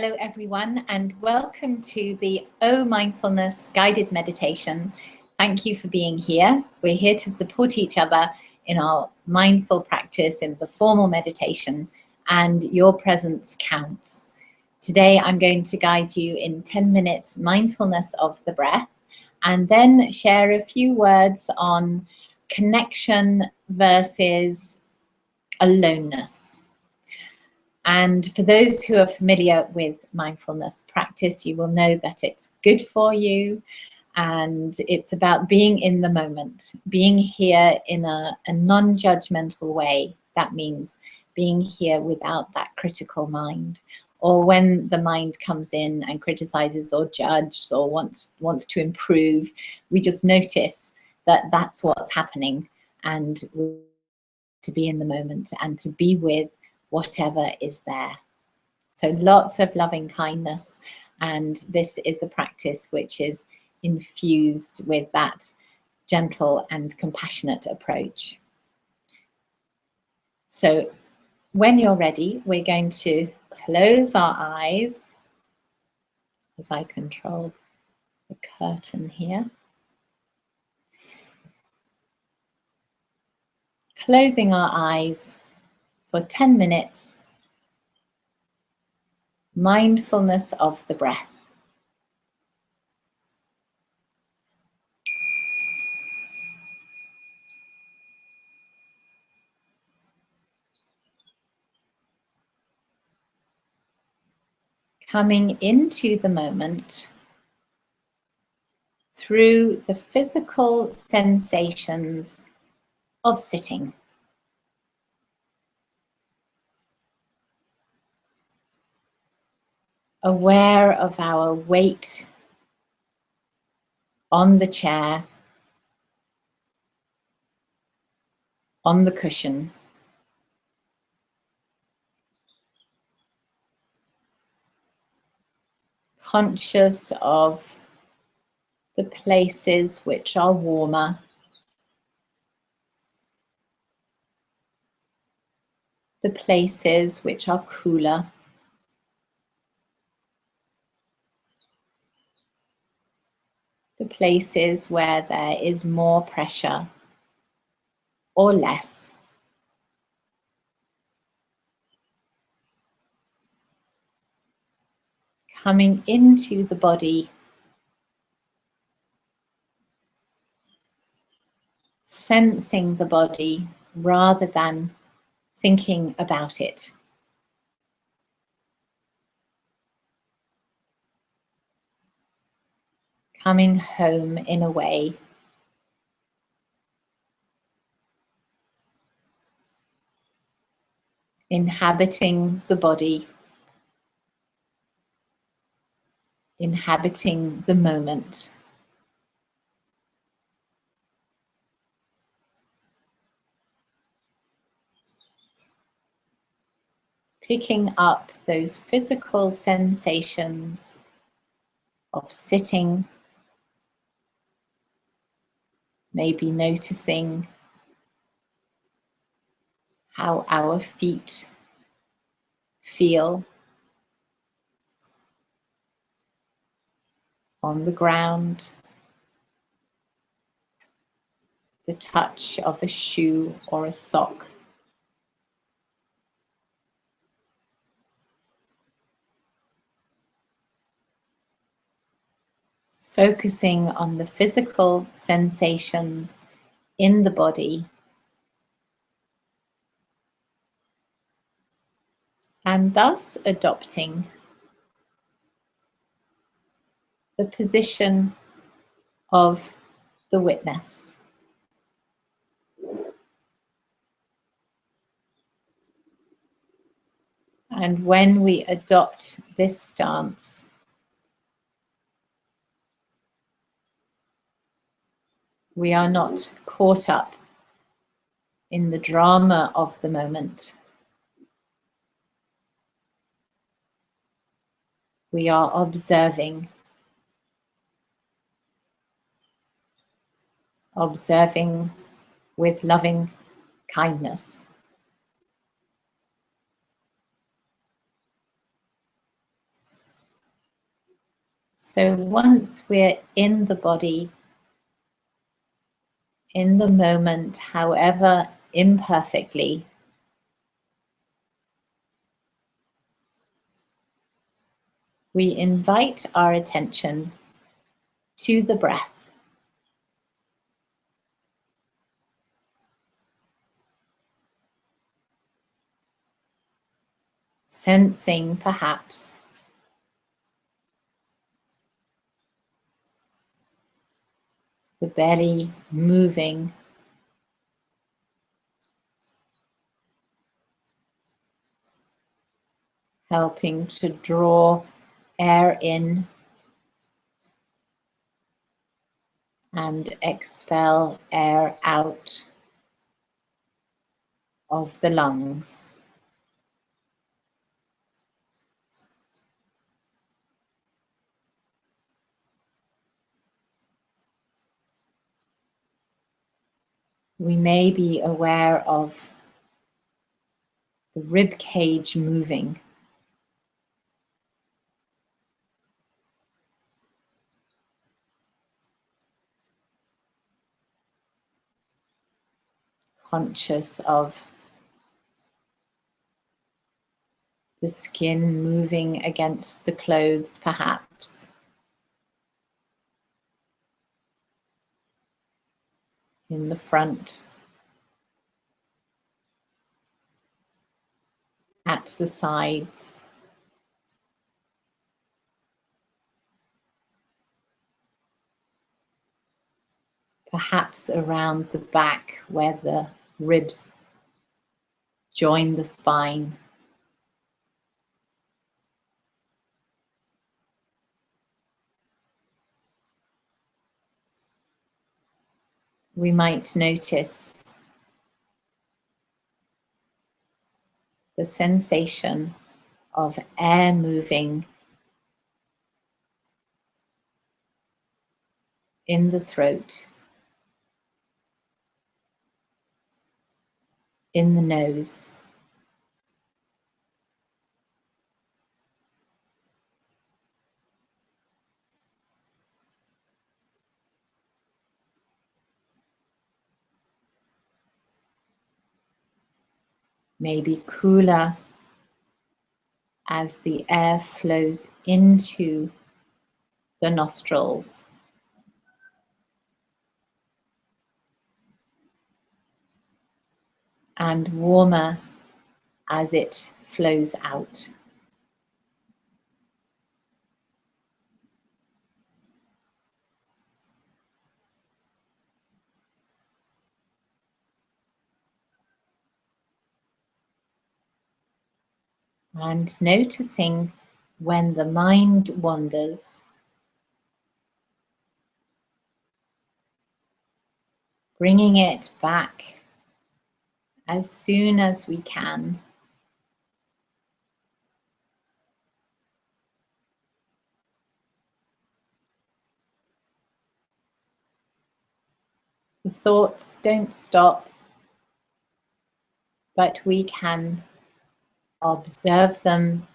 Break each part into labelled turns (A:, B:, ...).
A: Hello everyone, and welcome to the O Mindfulness guided meditation. Thank you for being here. We're here to support each other in our mindful practice in the formal meditation, and your presence counts. Today I'm going to guide you in 10 minutes mindfulness of the breath, and then share a few words on connection versus aloneness. And for those who are familiar with mindfulness practice, you will know that it's good for you, and it's about being in the moment, being here in a non-judgmental way. That means being here without that critical mind, or when the mind comes in and criticizes or judges or wants to improve, we just notice that that's what's happening, and to be in the moment and to be with whatever is there. So lots of loving kindness, and this is a practice which is infused with that gentle and compassionate approach. So when you're ready, we're going to close our eyes as I control the curtain here. Closing our eyes for 10 minutes. Mindfulness of the breath. Coming into the moment through the physical sensations of sitting. Aware of our weight on the chair, on the cushion. Conscious of the places which are warmer, the places which are cooler, the places where there is more pressure or less. Coming into the body, sensing the body rather than thinking about it. Coming home in a way. Inhabiting the body. Inhabiting the moment. Picking up those physical sensations of sitting, maybe noticing how our feet feel on the ground, the touch of a shoe or a sock. Focusing on the physical sensations in the body, and thus adopting the position of the witness. And when we adopt this stance, we are not caught up in the drama of the moment. We are observing with loving kindness. So once we're in the body, in the moment, however imperfectly, we invite our attention to the breath. Sensing perhaps the belly moving, helping to draw air in and expel air out of the lungs. We may be aware of the rib cage moving. Conscious of the skin moving against the clothes, perhaps. In the front, at the sides. Perhaps around the back where the ribs join the spine. We might notice the sensation of air moving in the throat, in the nose. Maybe cooler as the air flows into the nostrils. And warmer as it flows out. And noticing when the mind wanders, bringing it back as soon as we can. The thoughts don't stop, but we can observe them,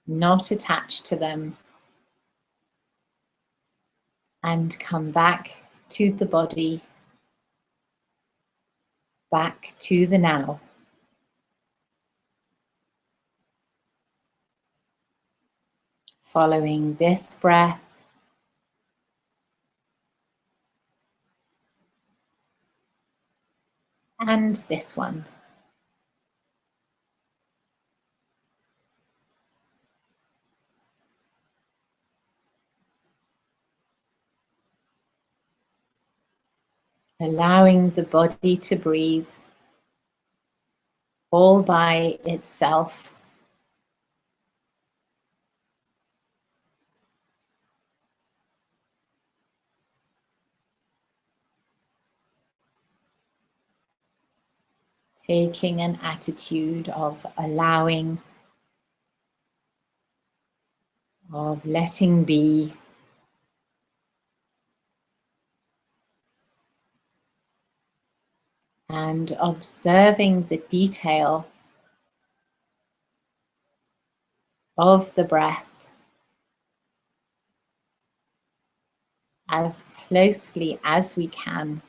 A: not attach to them, and come back to the body, back to the now. Following this breath, and this one. Allowing the body to breathe all by itself. Taking an attitude of allowing, of letting be. And observing the detail of the breath as closely as we can.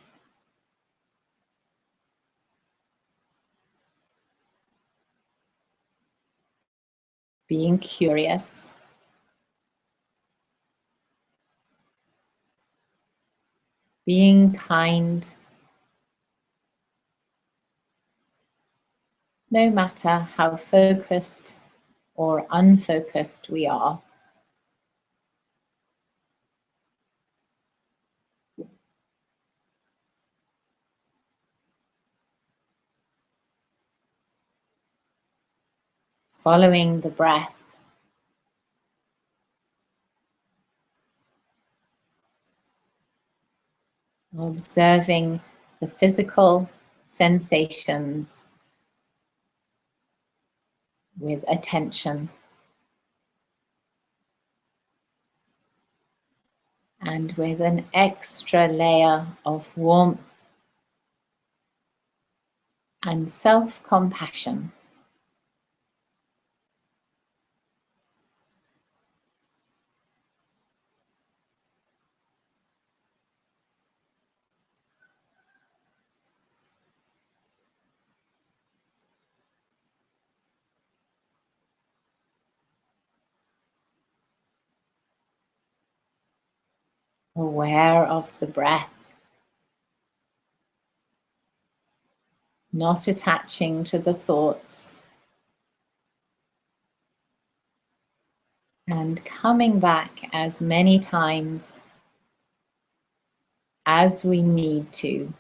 A: Being curious. Being kind. No matter how focused or unfocused we are. Following the breath. Observing the physical sensations with attention. And with an extra layer of warmth and self-compassion. Aware of the breath, not attaching to the thoughts, and coming back as many times as we need to.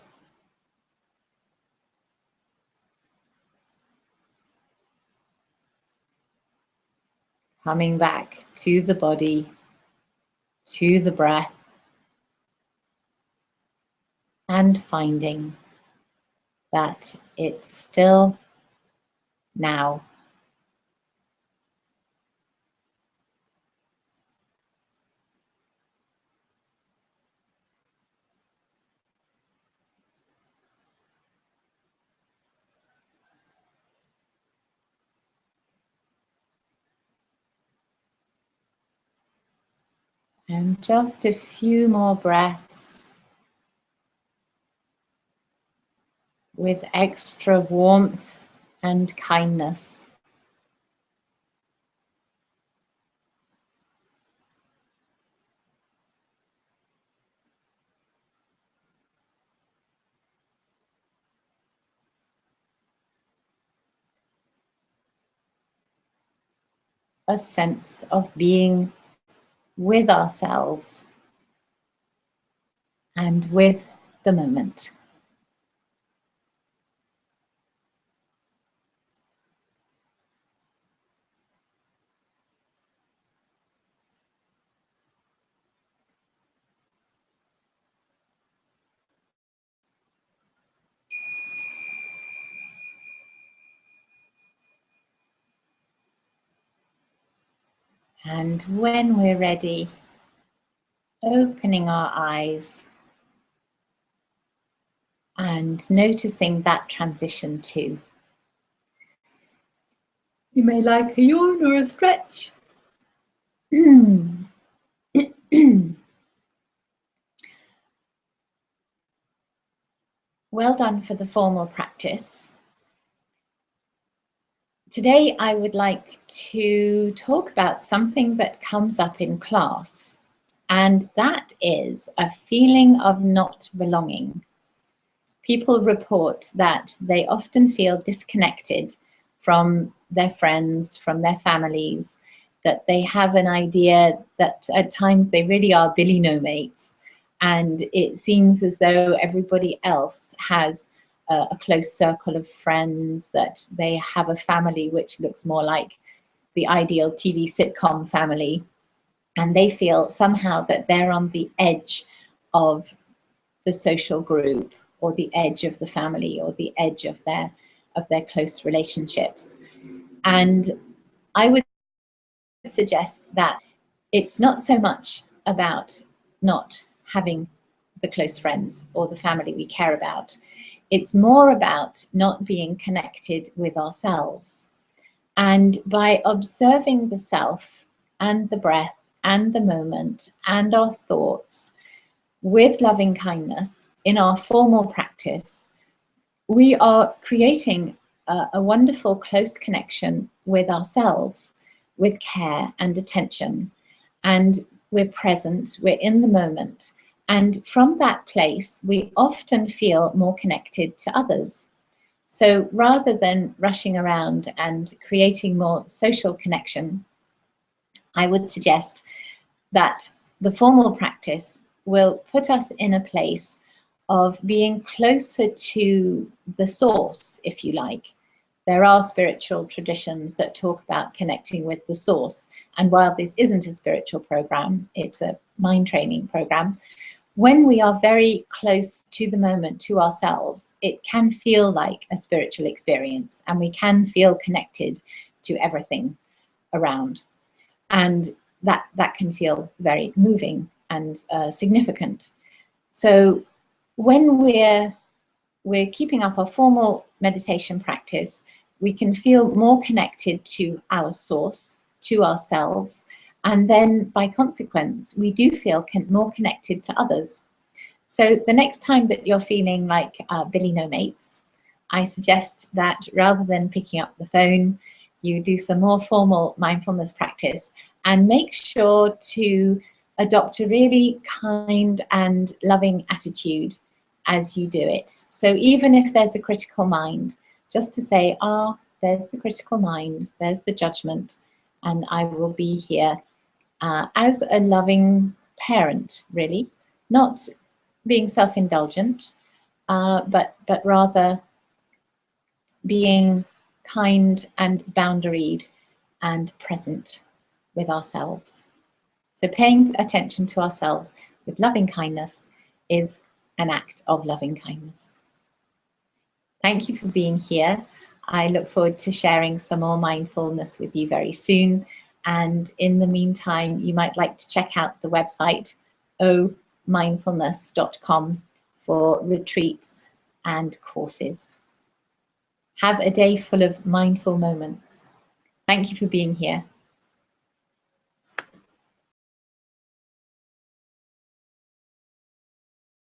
A: Coming back to the body, to the breath, and finding that it's still now. And just a few more breaths with extra warmth and kindness. A sense of being with ourselves and with the moment. And when we're ready, opening our eyes and noticing that transition too. You may like a yawn or a stretch. Well done for the formal practice. Today I would like to talk about something that comes up in class, and that is a feeling of not belonging. People report that they often feel disconnected from their friends, from their families, that they have an idea that at times they really are Billy no mates, and it seems as though everybody else has a close circle of friends, that they have a family which looks more like the ideal TV sitcom family, and they feel somehow that they're on the edge of the social group, or the edge of the family, or the edge of their close relationships. And I would suggest that it's not so much about not having the close friends or the family we care about. It's more about not being connected with ourselves. And by observing the self and the breath and the moment and our thoughts, with loving kindness in our formal practice, we are creating a wonderful close connection with ourselves, with care and attention, and we're present, we're in the moment. And from that place, we often feel more connected to others. So rather than rushing around and creating more social connection, I would suggest that the formal practice will put us in a place of being closer to the source, if you like. There are spiritual traditions that talk about connecting with the source. And while this isn't a spiritual program, it's a mind training program, when we are very close to the moment, to ourselves, it can feel like a spiritual experience, and we can feel connected to everything around. And that can feel very moving and significant. So when we're keeping up our formal meditation practice, we can feel more connected to our source, to ourselves, and then by consequence, we do feel more connected to others. So the next time that you're feeling like Billy No Mates, I suggest that rather than picking up the phone, you do some more formal mindfulness practice and make sure to adopt a really kind and loving attitude as you do it. So even if there's a critical mind, just to say, there's the critical mind, there's the judgment, and I will be here as a loving parent, really, not being self-indulgent, but rather being kind and boundaried and present with ourselves. So paying attention to ourselves with loving kindness is an act of loving kindness. Thank you for being here. I look forward to sharing some more mindfulness with you very soon. And in the meantime, you might like to check out the website omindfulness.com for retreats and courses. Have a day full of mindful moments. Thank you for being here.